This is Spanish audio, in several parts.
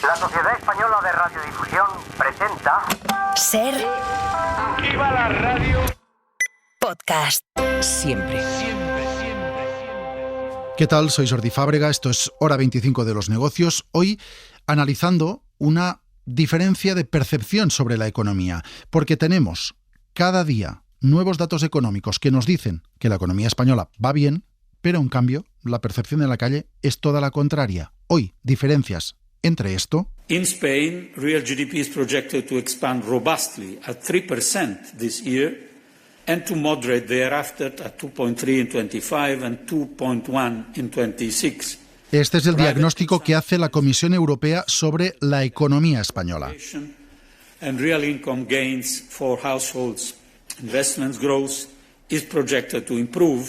La Sociedad Española de Radiodifusión presenta Ser ¡Viva la radio! Podcast. Siempre. ¿Qué tal? Soy Jordi Fábrega, esto es Hora 25 de los negocios. Hoy analizando una diferencia de percepción sobre la economía, porque tenemos cada día nuevos datos económicos que nos dicen que la economía española va bien, pero en cambio la percepción de la calle es toda la contraria. Hoy, diferencias entre esto. In Spain, real GDP is projected to expand robustly at 3% this year and to moderate thereafter at 2.3 in 25 and 2.1 in 26. Este es el diagnóstico que hace la Comisión Europea sobre la economía española. And real income gains for households, investments growth is projected to improve.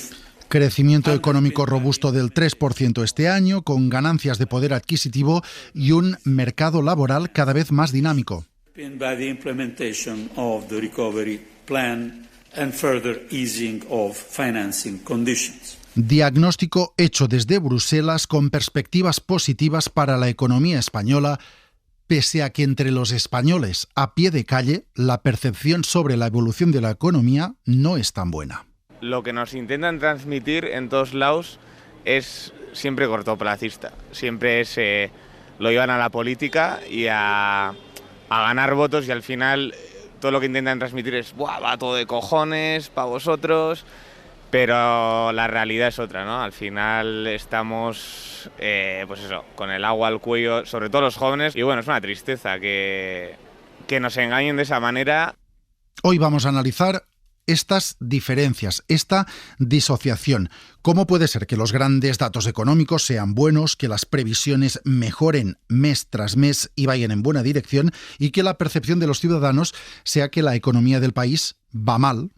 Crecimiento económico robusto del 3% este año, con ganancias de poder adquisitivo y un mercado laboral cada vez más dinámico. By the implementation of the recovery plan and further easing of financing conditions. Diagnóstico hecho desde Bruselas con perspectivas positivas para la economía española, pese a que entre los españoles a pie de calle la percepción sobre la evolución de la economía no es tan buena. Lo que nos intentan transmitir en todos lados es siempre cortoplacista. Siempre lo llevan a la política y a ganar votos, y al final todo lo que intentan transmitir es ¡buah, va todo de cojones para vosotros! Pero la realidad es otra, ¿no? Al final estamos, con el agua al cuello, sobre todo los jóvenes. Y bueno, es una tristeza que nos engañen de esa manera. Hoy vamos a analizar estas diferencias, esta disociación. ¿Cómo puede ser que los grandes datos económicos sean buenos, que las previsiones mejoren mes tras mes y vayan en buena dirección, y que la percepción de los ciudadanos sea que la economía del país va mal,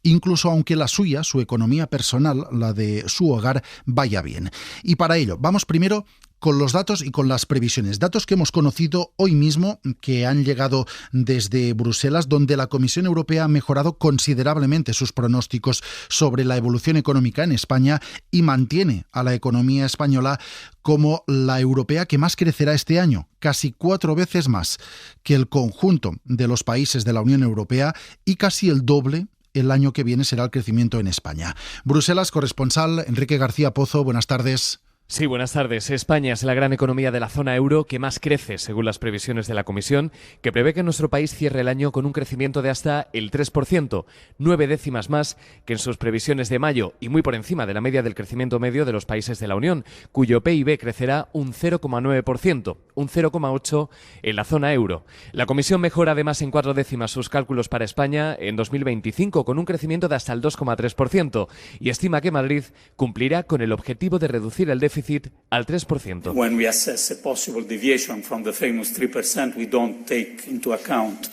incluso aunque la suya, su economía personal, la de su hogar, vaya bien? Y para ello, vamos primero con los datos y con las previsiones. Datos que hemos conocido hoy mismo, que han llegado desde Bruselas, donde la Comisión Europea ha mejorado considerablemente sus pronósticos sobre la evolución económica en España y mantiene a la economía española como la europea que más crecerá este año, casi 4 veces más que el conjunto de los países de la Unión Europea y casi el doble el año que viene será el crecimiento en España. Bruselas, corresponsal Enrique García Pozo, buenas tardes. Sí, buenas tardes. España es la gran economía de la zona euro que más crece, según las previsiones de la Comisión, que prevé que nuestro país cierre el año con un crecimiento de hasta el 3%, 9 décimas más que en sus previsiones de mayo y muy por encima de la media del crecimiento medio de los países de la Unión, cuyo PIB crecerá un 0,9%, un 0,8% en la zona euro. La Comisión mejora además en 4 décimas sus cálculos para España en 2025, con un crecimiento de hasta el 2,3%, y estima que Madrid cumplirá con el objetivo de reducir el déficit al 3%. When we assess a possible deviation from the famous 3%, we don't take into account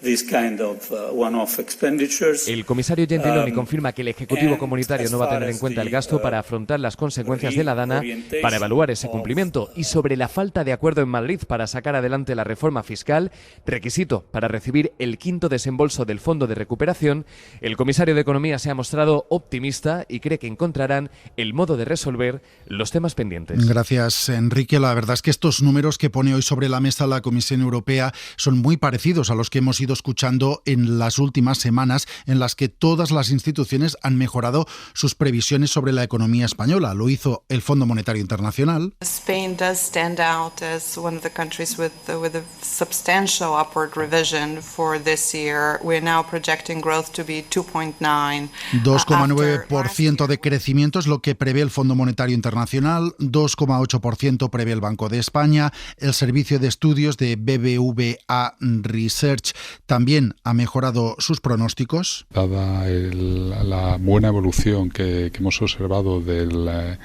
this kind of one-off expenditures. El comisario Gentiloni confirma que el Ejecutivo Comunitario no va a tener en cuenta el gasto para afrontar las consecuencias de la DANA, para evaluar ese cumplimiento. Y sobre la falta de acuerdo en Madrid para sacar adelante la reforma fiscal, requisito para recibir el quinto desembolso del Fondo de Recuperación, el comisario de Economía se ha mostrado optimista y cree que encontrarán el modo de resolver los temas pendientes. Gracias, Enrique. La verdad es que estos números que pone hoy sobre la mesa la Comisión Europea son muy parecidos a los que hemos ido escuchando en las últimas semanas, en las que todas las instituciones han mejorado sus previsiones sobre la economía española. Lo hizo el Fondo Monetario Internacional. Spain does stand out as one of the countries with a substantial upward revision for this year. We're now projecting growth to be 2.9. 2,9% de crecimiento es lo que prevé el Fondo Monetario Internacional, 2,8% prevé el Banco de España, el Servicio de Estudios de BBVA Research también ha mejorado sus pronósticos. Dada la buena evolución que hemos observado del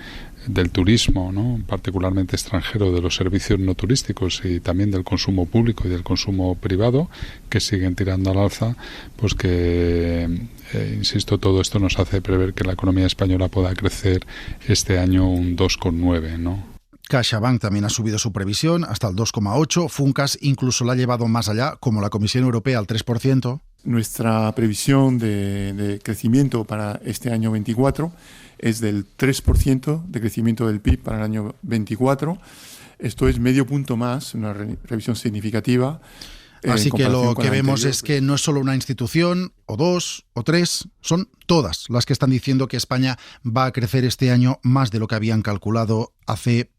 turismo, ¿no?, particularmente extranjero, de los servicios no turísticos y también del consumo público y del consumo privado, que siguen tirando al alza, pues que, insisto, todo esto nos hace prever que la economía española pueda crecer este año un 2,9%, ¿no? CaixaBank también ha subido su previsión hasta el 2,8%. Funcas incluso la ha llevado más allá, como la Comisión Europea, al 3%. Nuestra previsión de crecimiento para este año 24 es del 3% de crecimiento del PIB para el año 24. Esto es medio punto más, una revisión significativa. Así que lo que vemos es que no es solo una institución, o dos, o tres, son todas las que están diciendo que España va a crecer este año más de lo que habían calculado hace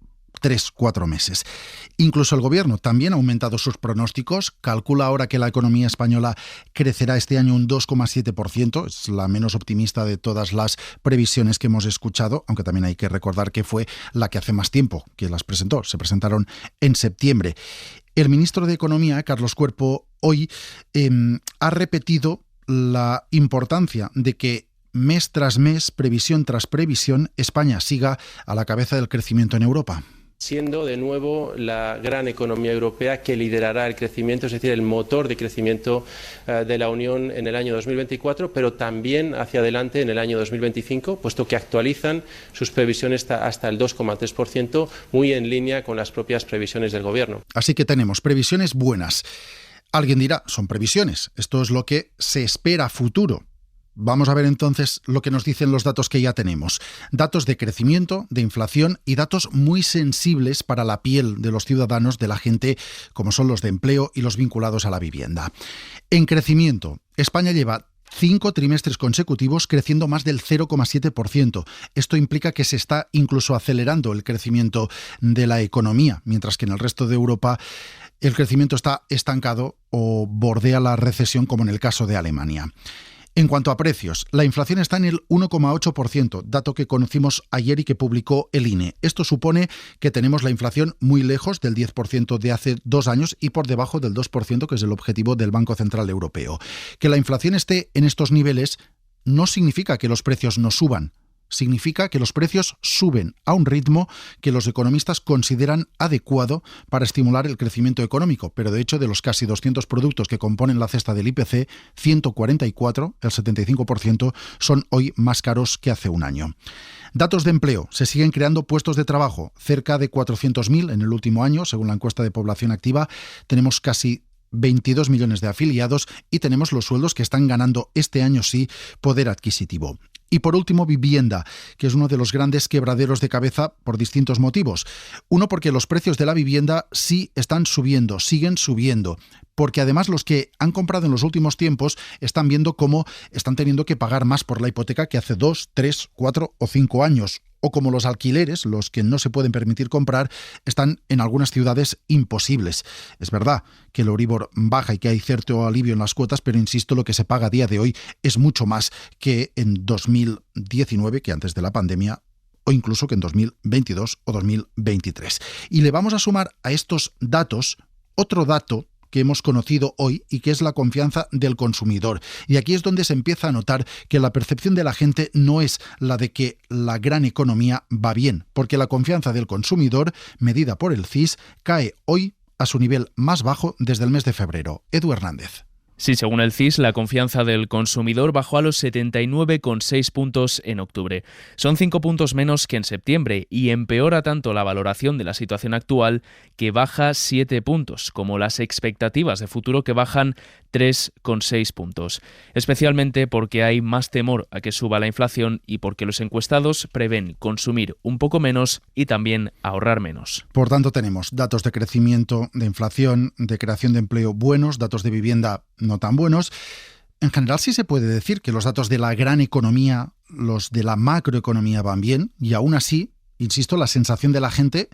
3-4 meses. Incluso el gobierno también ha aumentado sus pronósticos, calcula ahora que la economía española crecerá este año un 2,7%, es la menos optimista de todas las previsiones que hemos escuchado, aunque también hay que recordar que fue la que hace más tiempo que las presentó, se presentaron en septiembre. El ministro de Economía, Carlos Cuerpo, hoy ha repetido la importancia de que mes tras mes, previsión tras previsión, España siga a la cabeza del crecimiento en Europa. Siendo de nuevo la gran economía europea que liderará el crecimiento, es decir, el motor de crecimiento de la Unión en el año 2024, pero también hacia adelante en el año 2025, puesto que actualizan sus previsiones hasta el 2,3%, muy en línea con las propias previsiones del Gobierno. Así que tenemos previsiones buenas. Alguien dirá, son previsiones, esto es lo que se espera a futuro. Vamos a ver entonces lo que nos dicen los datos que ya tenemos. Datos de crecimiento, de inflación y datos muy sensibles para la piel de los ciudadanos, de la gente, como son los de empleo y los vinculados a la vivienda. En crecimiento, España lleva 5 trimestres consecutivos creciendo más del 0,7%. Esto implica que se está incluso acelerando el crecimiento de la economía, mientras que en el resto de Europa el crecimiento está estancado o bordea la recesión, como en el caso de Alemania. En cuanto a precios, la inflación está en el 1,8%, dato que conocimos ayer y que publicó el INE. Esto supone que tenemos la inflación muy lejos del 10% de hace 2 años y por debajo del 2%, que es el objetivo del Banco Central Europeo. Que la inflación esté en estos niveles no significa que los precios no suban. Significa que los precios suben a un ritmo que los economistas consideran adecuado para estimular el crecimiento económico, pero de hecho de los casi 200 productos que componen la cesta del IPC, 144, el 75%, son hoy más caros que hace un año. Datos de empleo. Se siguen creando puestos de trabajo, cerca de 400.000 en el último año, según la encuesta de población activa. Tenemos casi 22 millones de afiliados y tenemos los sueldos que están ganando este año sí poder adquisitivo. Y por último, vivienda, que es uno de los grandes quebraderos de cabeza por distintos motivos. Uno, porque los precios de la vivienda sí están subiendo, siguen subiendo. Porque además los que han comprado en los últimos tiempos están viendo cómo están teniendo que pagar más por la hipoteca que hace 2, 3, 4 o 5 años. O como los alquileres, los que no se pueden permitir comprar, están en algunas ciudades imposibles. Es verdad que el Euribor baja y que hay cierto alivio en las cuotas, pero insisto, lo que se paga a día de hoy es mucho más que en 2019, que antes de la pandemia, o incluso que en 2022 o 2023. Y le vamos a sumar a estos datos otro dato que hemos conocido hoy y que es la confianza del consumidor. Y aquí es donde se empieza a notar que la percepción de la gente no es la de que la gran economía va bien, porque la confianza del consumidor, medida por el CIS, cae hoy a su nivel más bajo desde el mes de febrero. Edu Hernández. Sí, según el CIS, la confianza del consumidor bajó a los 79,6 puntos en octubre. Son 5 puntos menos que en septiembre y empeora tanto la valoración de la situación actual que baja 7 puntos, como las expectativas de futuro que bajan 3,6 puntos. Especialmente porque hay más temor a que suba la inflación y porque los encuestados prevén consumir un poco menos y también ahorrar menos. Por tanto, tenemos datos de crecimiento, de inflación, de creación de empleo buenos, datos de vivienda no tan buenos. En general sí se puede decir que los datos de la gran economía, los de la macroeconomía van bien y aún así, insisto, la sensación de la gente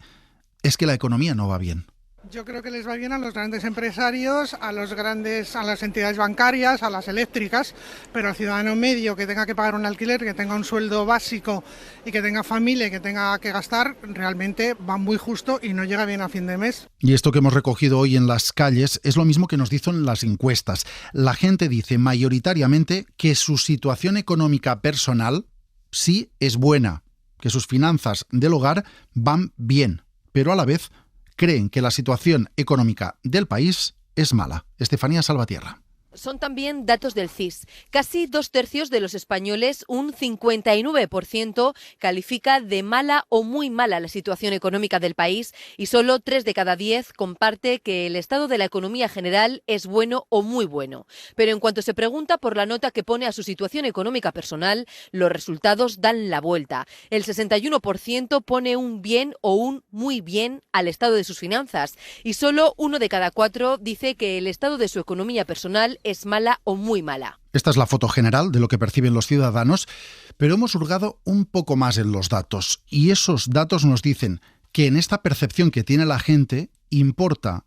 es que la economía no va bien. Yo creo que les va bien a los grandes empresarios, a las entidades bancarias, a las eléctricas, pero al ciudadano medio que tenga que pagar un alquiler, que tenga un sueldo básico y que tenga familia y que tenga que gastar, realmente va muy justo y no llega bien a fin de mes. Y esto que hemos recogido hoy en las calles es lo mismo que nos dicen las encuestas. La gente dice mayoritariamente que su situación económica personal sí es buena, que sus finanzas del hogar van bien, pero a la vez creen que la situación económica del país es mala. Estefanía Salvatierra. Son también datos del CIS. Casi 2/3 de los españoles, un 59%, califica de mala o muy mala la situación económica del país y solo 3 de cada 10 comparte que el estado de la economía general es bueno o muy bueno. Pero en cuanto se pregunta por la nota que pone a su situación económica personal, los resultados dan la vuelta. El 61% pone un bien o un muy bien al estado de sus finanzas y solo 1 de cada 4 dice que el estado de su economía personal es mala o muy mala. Esta es la foto general de lo que perciben los ciudadanos, pero hemos hurgado un poco más en los datos. Y esos datos nos dicen que en esta percepción que tiene la gente importa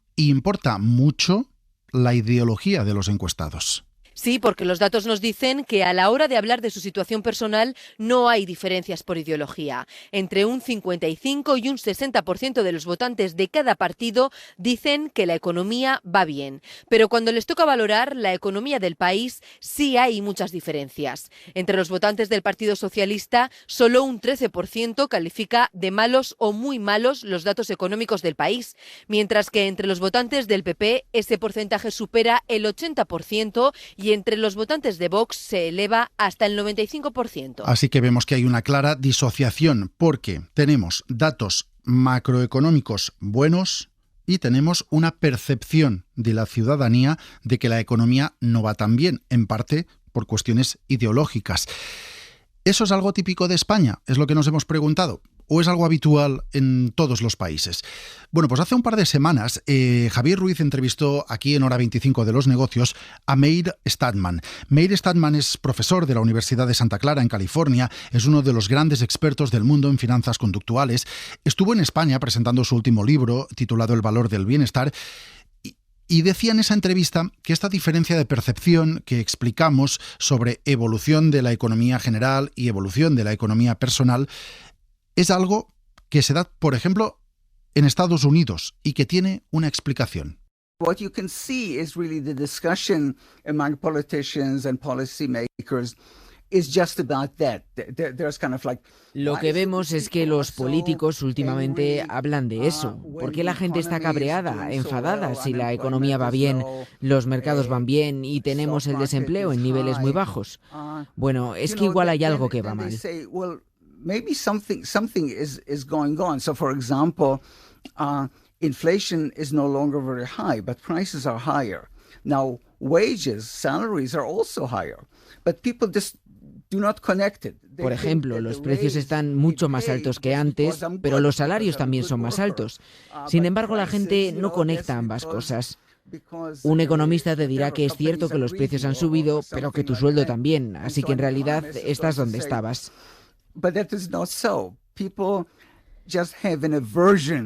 mucho la ideología de los encuestados. Sí, porque los datos nos dicen que a la hora de hablar de su situación personal no hay diferencias por ideología. Entre un 55 y un 60% de los votantes de cada partido dicen que la economía va bien. Pero cuando les toca valorar la economía del país, sí hay muchas diferencias. Entre los votantes del Partido Socialista, solo un 13% califica de malos o muy malos los datos económicos del país, mientras que entre los votantes del PP ese porcentaje supera el 80% y entre los votantes de Vox se eleva hasta el 95%. Así que vemos que hay una clara disociación porque tenemos datos macroeconómicos buenos y tenemos una percepción de la ciudadanía de que la economía no va tan bien, en parte por cuestiones ideológicas. ¿Eso es algo típico de España? Es lo que nos hemos preguntado. ¿O es algo habitual en todos los países? Bueno, pues hace un par de semanas Javier Ruiz entrevistó aquí en Hora 25 de los Negocios a Meir Stadman. Meir Stadman es profesor de la Universidad de Santa Clara en California, es uno de los grandes expertos del mundo en finanzas conductuales. Estuvo en España presentando su último libro titulado El valor del bienestar. Y decía en esa entrevista que esta diferencia de percepción que explicamos sobre evolución de la economía general y evolución de la economía personal es algo que se da, por ejemplo, en Estados Unidos y que tiene una explicación. What you can see is really the discussion among politicians and policymakers is just about that. There's kind of like Lo que vemos es que los políticos últimamente hablan de eso. ¿Por qué la gente está cabreada, enfadada si la economía va bien, los mercados van bien y tenemos el desempleo en niveles muy bajos? Bueno, es que igual hay algo que va mal. Maybe something is going on. So, for example, inflation is no longer very high, but prices are higher. Now, wages, salaries are also higher, but people just do not connect it. Por ejemplo, los precios están mucho más altos que antes, pero los salarios también son más altos. Sin embargo, la gente no conecta ambas cosas. Un economista te dirá que es cierto que los precios han subido, pero que tu sueldo también, así que en realidad estás donde estabas.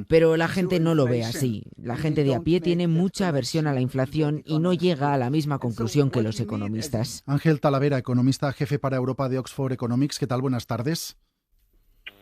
Pero la gente no lo ve así. La gente de a pie tiene mucha aversión a la inflación y no llega a la misma conclusión que los economistas. Ángel Talavera, economista jefe para Europa de Oxford Economics. ¿Qué tal? Buenas tardes.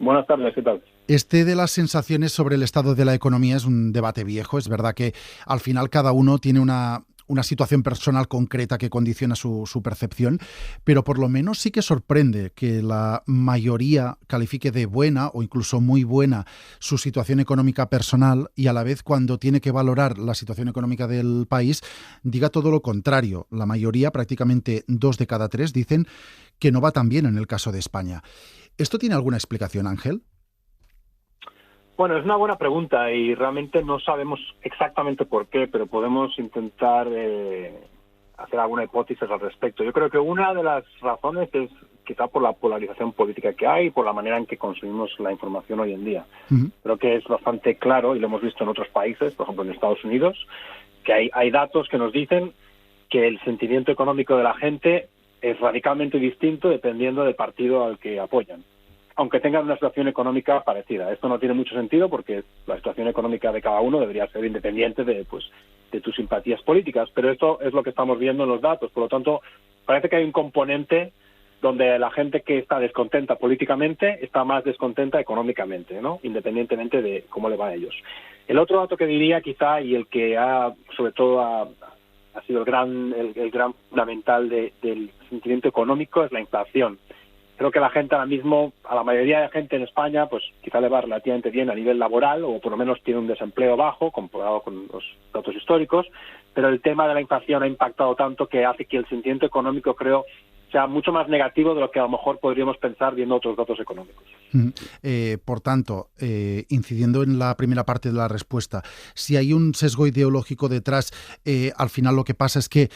Buenas tardes, ¿qué tal? Este de las sensaciones sobre el estado de la economía es un debate viejo. Es verdad que al final cada uno tiene una situación personal concreta que condiciona su percepción, pero por lo menos sí que sorprende que la mayoría califique de buena o incluso muy buena su situación económica personal y a la vez cuando tiene que valorar la situación económica del país diga todo lo contrario. La mayoría, prácticamente 2 de cada 3, dicen que no va tan bien en el caso de España. ¿Esto tiene alguna explicación, Ángel? Bueno, es una buena pregunta y realmente no sabemos exactamente por qué, pero podemos intentar hacer alguna hipótesis al respecto. Yo creo que una de las razones es quizá por la polarización política que hay y por la manera en que consumimos la información hoy en día. Creo que es bastante claro, y lo hemos visto en otros países, por ejemplo en Estados Unidos, que hay datos que nos dicen que el sentimiento económico de la gente es radicalmente distinto dependiendo del partido al que apoyan, aunque tengan una situación económica parecida. Esto no tiene mucho sentido porque la situación económica de cada uno debería ser independiente de tus simpatías políticas, pero esto es lo que estamos viendo en los datos. Por lo tanto, parece que hay un componente donde la gente que está descontenta políticamente está más descontenta económicamente, ¿no? Independientemente de cómo le va a ellos. El otro dato que diría quizá, y el que ha sido el gran fundamental del sentimiento económico, es la inflación. Creo que la gente ahora mismo, a la mayoría de gente en España, pues quizá le va relativamente bien a nivel laboral, o por lo menos tiene un desempleo bajo, comparado con los datos históricos, pero el tema de la inflación ha impactado tanto que hace que el sentimiento económico, creo, sea mucho más negativo de lo que a lo mejor podríamos pensar viendo otros datos económicos. Por tanto, incidiendo en la primera parte de la respuesta, si hay un sesgo ideológico detrás, al final lo que pasa es que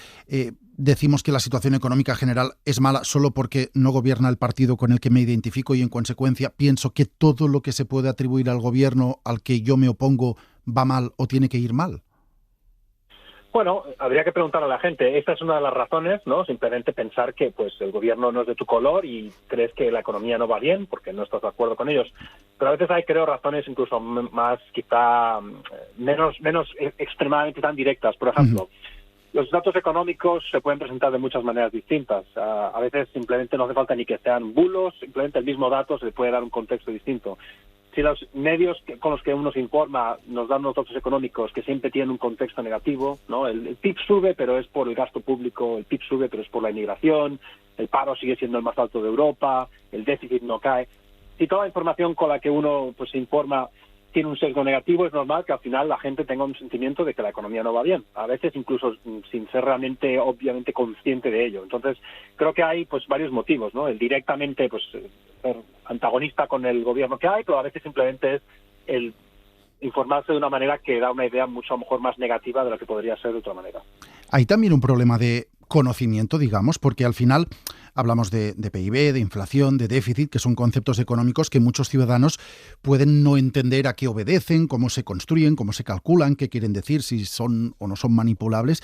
decimos que la situación económica general es mala solo porque no gobierna el partido con el que me identifico y en consecuencia pienso que todo lo que se puede atribuir al gobierno al que yo me opongo va mal o tiene que ir mal. Bueno, habría que preguntar a la gente. Esta es una de las razones, ¿no? Simplemente pensar que pues el gobierno no es de tu color y crees que la economía no va bien porque no estás de acuerdo con ellos. Pero a veces hay, creo, razones incluso más, quizá, menos extremadamente tan directas. Por ejemplo, los datos económicos se pueden presentar de muchas maneras distintas. A veces simplemente no hace falta ni que sean bulos, simplemente el mismo dato se le puede dar un contexto distinto. Si los medios con los que uno se informa nos dan unos datos económicos que siempre tienen un contexto negativo, ¿no? El PIB sube, pero es por el gasto público, el PIB sube, pero es por la inmigración, el paro sigue siendo el más alto de Europa, el déficit no cae. Si toda la información con la que uno pues se informa tiene un sesgo negativo, es normal que al final la gente tenga un sentimiento de que la economía no va bien, a veces incluso sin ser realmente, obviamente, consciente de ello. Entonces, creo que hay pues varios motivos, ¿no? El directamente pues ser antagonista con el gobierno que hay, pero a veces simplemente es el informarse de una manera que da una idea mucho mejor más negativa de lo que podría ser de otra manera. Hay también un problema de conocimiento, digamos, porque al final hablamos de PIB, de inflación, de déficit, que son conceptos económicos que muchos ciudadanos pueden no entender a qué obedecen, cómo se construyen, cómo se calculan, qué quieren decir, si son o no son manipulables.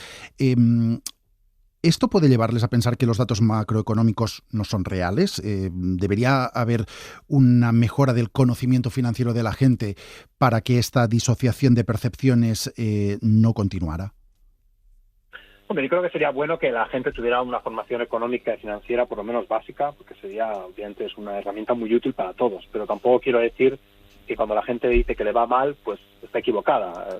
¿Esto puede llevarles a pensar que los datos macroeconómicos no son reales? ¿Debería haber una mejora del conocimiento financiero de la gente para que esta disociación de percepciones no continuara? Hombre, yo creo que sería bueno que la gente tuviera una formación económica y financiera por lo menos básica, porque sería, obviamente, es una herramienta muy útil para todos, pero tampoco quiero decir que cuando la gente dice que le va mal, pues está equivocada.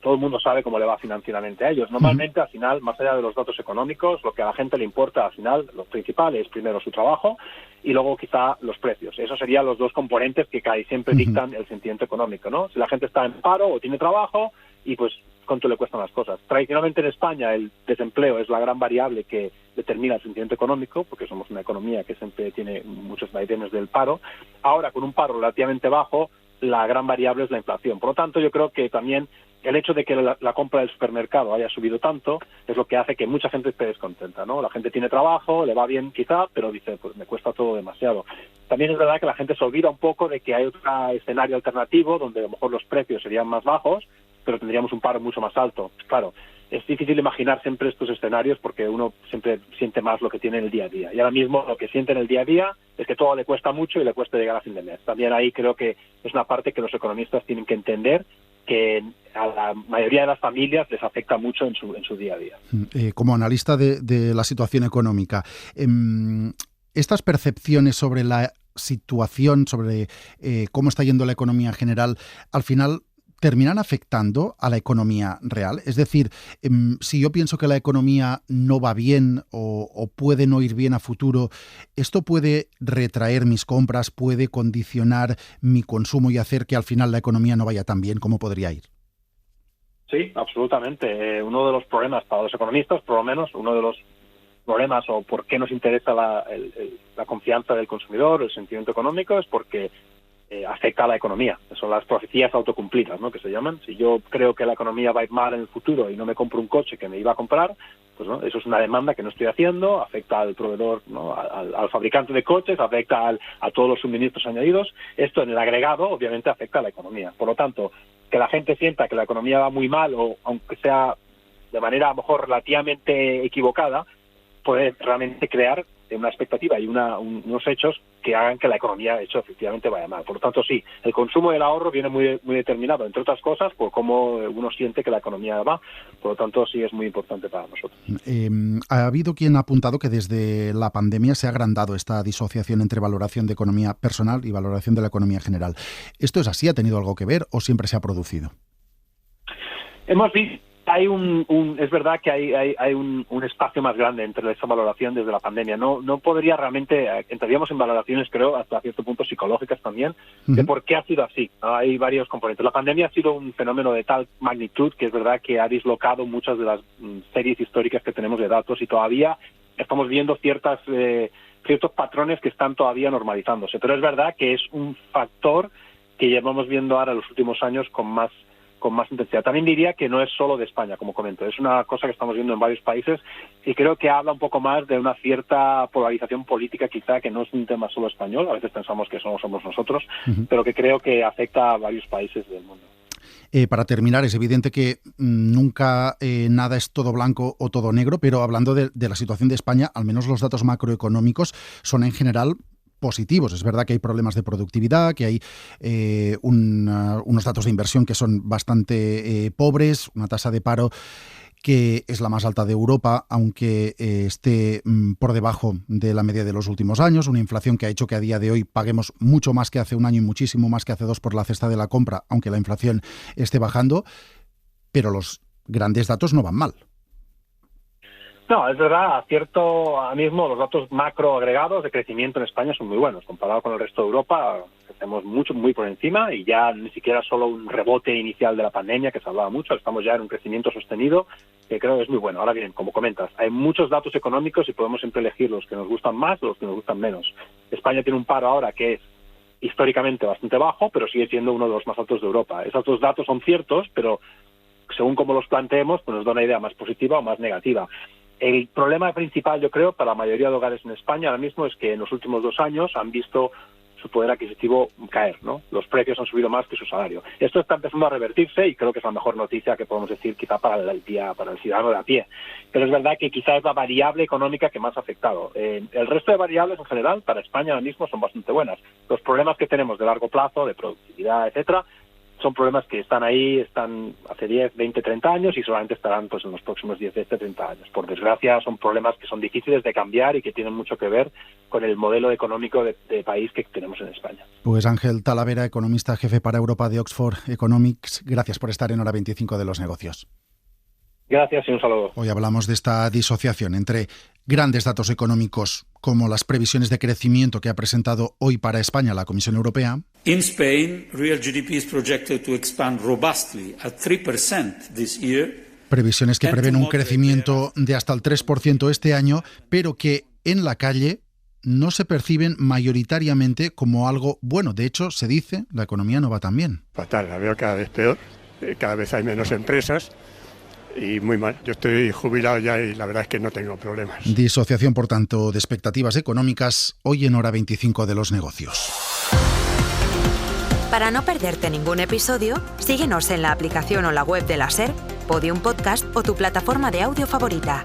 Todo el mundo sabe cómo le va financieramente a ellos. Normalmente, al final, más allá de los datos económicos, lo que a la gente le importa, al final, lo principal es primero su trabajo y luego quizá los precios. Esos serían los dos componentes que casi siempre dictan el sentimiento económico, ¿no? Si la gente está en paro o tiene trabajo y pues cuánto le cuestan las cosas. Tradicionalmente en España el desempleo es la gran variable que determina el sentimiento económico, porque somos una economía que siempre tiene muchos vaivenes del paro. Ahora, con un paro relativamente bajo, la gran variable es la inflación. Por lo tanto, yo creo que también el hecho de que la compra del supermercado haya subido tanto es lo que hace que mucha gente esté descontenta, ¿no? La gente tiene trabajo, le va bien quizá, pero dice, pues me cuesta todo demasiado. También es verdad que la gente se olvida un poco de que hay otro escenario alternativo donde a lo mejor los precios serían más bajos, pero tendríamos un paro mucho más alto. Claro, es difícil imaginar siempre estos escenarios porque uno siempre siente más lo que tiene en el día a día. Y ahora mismo lo que siente en el día a día es que todo le cuesta mucho y le cuesta llegar a fin de mes. También ahí creo que es una parte que los economistas tienen que entender, que a la mayoría de las familias les afecta mucho en su día a día. Como analista de la situación económica, estas percepciones sobre la situación, sobre cómo está yendo la economía en general, al final ¿terminan afectando a la economía real? Es decir, si yo pienso que la economía no va bien o puede no ir bien a futuro, ¿esto puede retraer mis compras, puede condicionar mi consumo y hacer que al final la economía no vaya tan bien como podría ir? Sí, absolutamente. Uno de los problemas para los economistas, por lo menos, uno de los problemas o por qué nos interesa la confianza del consumidor, el sentimiento económico, es porque afecta a la economía. Son las profecías autocumplidas, ¿no?, que se llaman. Si yo creo que la economía va a ir mal en el futuro y no me compro un coche que me iba a comprar, pues no, eso es una demanda que no estoy haciendo, afecta al proveedor, ¿no?, al fabricante de coches, afecta a todos los suministros añadidos. Esto en el agregado obviamente afecta a la economía. Por lo tanto, que la gente sienta que la economía va muy mal, o aunque sea de manera a lo mejor relativamente equivocada, puede realmente crear una expectativa y unos hechos que hagan que la economía, de hecho, efectivamente vaya mal. Por lo tanto, sí, el consumo y el ahorro viene muy determinado, entre otras cosas, por cómo uno siente que la economía va. Por lo tanto, sí es muy importante para nosotros. Ha habido quien ha apuntado que desde la pandemia se ha agrandado esta disociación entre valoración de economía personal y valoración de la economía general. ¿Esto es así? ¿Ha tenido algo que ver o siempre se ha producido? Hemos visto hay es verdad que hay un espacio más grande entre esa valoración desde la pandemia. No podría realmente, entraríamos en valoraciones, creo, hasta cierto punto psicológicas también, de por qué ha sido así. Hay varios componentes. La pandemia ha sido un fenómeno de tal magnitud que es verdad que ha dislocado muchas de las series históricas que tenemos de datos y todavía estamos viendo ciertos patrones que están todavía normalizándose. Pero es verdad que es un factor que llevamos viendo ahora los últimos años con más intensidad. También diría que no es solo de España, como comento, es una cosa que estamos viendo en varios países y creo que habla un poco más de una cierta polarización política, quizá que no es un tema solo español, a veces pensamos que somos nosotros, pero que creo que afecta a varios países del mundo. Para terminar, es evidente que nunca nada es todo blanco o todo negro, pero hablando de la situación de España, al menos los datos macroeconómicos son en general positivos. Es verdad que hay problemas de productividad, que hay unos datos de inversión que son bastante pobres, una tasa de paro que es la más alta de Europa, aunque esté por debajo de la media de los últimos años, una inflación que ha hecho que a día de hoy paguemos mucho más que hace un año y muchísimo más que hace 2 por la cesta de la compra, aunque la inflación esté bajando, pero los grandes datos no van mal. No, es verdad, ahora mismo los datos macro agregados de crecimiento en España son muy buenos. Comparado con el resto de Europa, estamos muy por encima y ya ni siquiera solo un rebote inicial de la pandemia, que se hablaba mucho, estamos ya en un crecimiento sostenido, que creo que es muy bueno. Ahora bien, como comentas, hay muchos datos económicos y podemos siempre elegir los que nos gustan más o los que nos gustan menos. España tiene un paro ahora que es históricamente bastante bajo, pero sigue siendo uno de los más altos de Europa. Esos dos datos son ciertos, pero según como los planteemos, pues nos da una idea más positiva o más negativa. El problema principal, yo creo, para la mayoría de hogares en España ahora mismo es que en los últimos 2 años han visto su poder adquisitivo caer, ¿no? Los precios han subido más que su salario. Esto está empezando a revertirse y creo que es la mejor noticia que podemos decir quizá para el ciudadano de a pie. Pero es verdad que quizá es la variable económica que más ha afectado. El resto de variables en general para España ahora mismo son bastante buenas. Los problemas que tenemos de largo plazo, de productividad, etcétera, son problemas que están ahí, están hace 10, 20, 30 años y solamente estarán pues en los próximos 10, 30 años. Por desgracia, son problemas que son difíciles de cambiar y que tienen mucho que ver con el modelo económico de país que tenemos en España. Pues Ángel Talavera, economista jefe para Europa de Oxford Economics, gracias por estar en Hora 25 de los negocios. Gracias y un saludo. Hoy hablamos de esta disociación entre grandes datos económicos como las previsiones de crecimiento que ha presentado hoy para España la Comisión Europea. In Spain, real GDP is projected to expand robustly at 3% this year. Previsiones que prevén un crecimiento de hasta el 3% este año, pero que en la calle no se perciben mayoritariamente como algo bueno. De hecho, se dice, la economía no va tan bien. Fatal, la veo cada vez peor, cada vez hay menos empresas. Y muy mal. Yo estoy jubilado ya y la verdad es que no tengo problemas. Disociación, por tanto, de expectativas económicas hoy en Hora 25 de los negocios. Para no perderte ningún episodio, síguenos en la aplicación o la web de la SER, Podium Podcast o tu plataforma de audio favorita.